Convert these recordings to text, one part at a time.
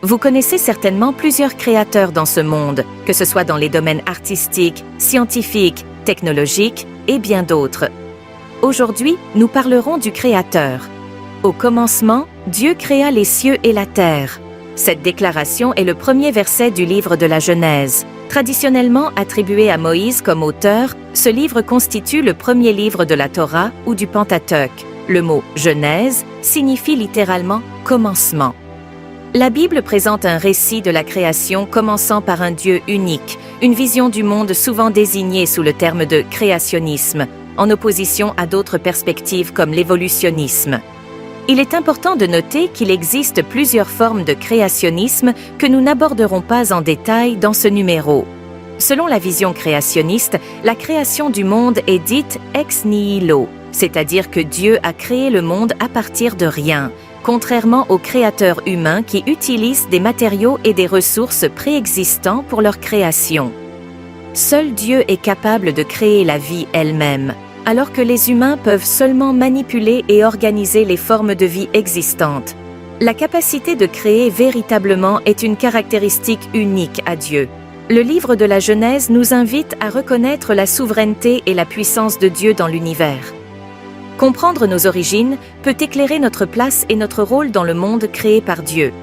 Vous connaissez certainement plusieurs créateurs dans ce monde, que ce soit dans les domaines artistiques, scientifiques, technologiques et bien d'autres. Aujourd'hui, nous parlerons du Créateur. Au commencement, Dieu créa les cieux et la terre. Cette déclaration est le premier verset du livre de la Genèse. Traditionnellement attribué à Moïse comme auteur, ce livre constitue le premier livre de la Torah ou du Pentateuque. Le mot « Genèse » signifie littéralement « commencement ». La Bible présente un récit de la création commençant par un Dieu unique, une vision du monde souvent désignée sous le terme de créationnisme, en opposition à d'autres perspectives comme l'évolutionnisme. Il est important de noter qu'il existe plusieurs formes de créationnisme que nous n'aborderons pas en détail dans ce numéro. Selon la vision créationniste, la création du monde est dite ex nihilo, c'est-à-dire que Dieu a créé le monde à partir de rien, contrairement aux créateurs humains qui utilisent des matériaux et des ressources préexistants pour leur création. Seul Dieu est capable de créer la vie elle-même, alors que les humains peuvent seulement manipuler et organiser les formes de vie existantes. La capacité de créer véritablement est une caractéristique unique à Dieu. Le livre de la Genèse nous invite à reconnaître la souveraineté et la puissance de Dieu dans l'univers. Comprendre nos origines peut éclairer notre place et notre rôle dans le monde créé par Dieu.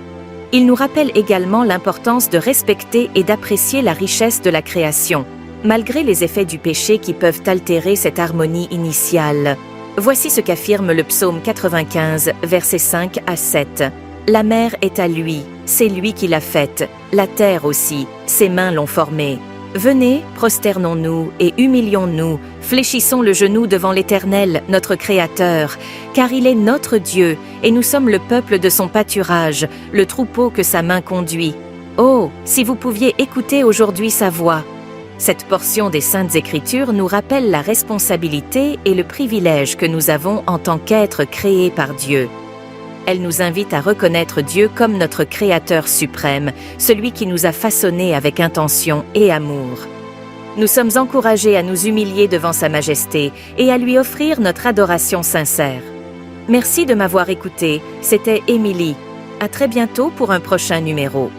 Il nous rappelle également l'importance de respecter et d'apprécier la richesse de la création, malgré les effets du péché qui peuvent altérer cette harmonie initiale. Voici ce qu'affirme le psaume 95, versets 5 à 7. « La mer est à lui, c'est lui qui l'a faite, la terre aussi, ses mains l'ont formée. Venez, prosternons-nous et humilions-nous, fléchissons le genou devant l'Éternel, notre Créateur, car il est notre Dieu, et nous sommes le peuple de son pâturage, le troupeau que sa main conduit. Oh, si vous pouviez écouter aujourd'hui sa voix !» Cette portion des Saintes Écritures nous rappelle la responsabilité et le privilège que nous avons en tant qu'êtres créés par Dieu. Elle nous invite à reconnaître Dieu comme notre Créateur suprême, celui qui nous a façonnés avec intention et amour. Nous sommes encouragés à nous humilier devant sa majesté et à lui offrir notre adoration sincère. Merci de m'avoir écouté, c'était Émilie. À très bientôt pour un prochain numéro.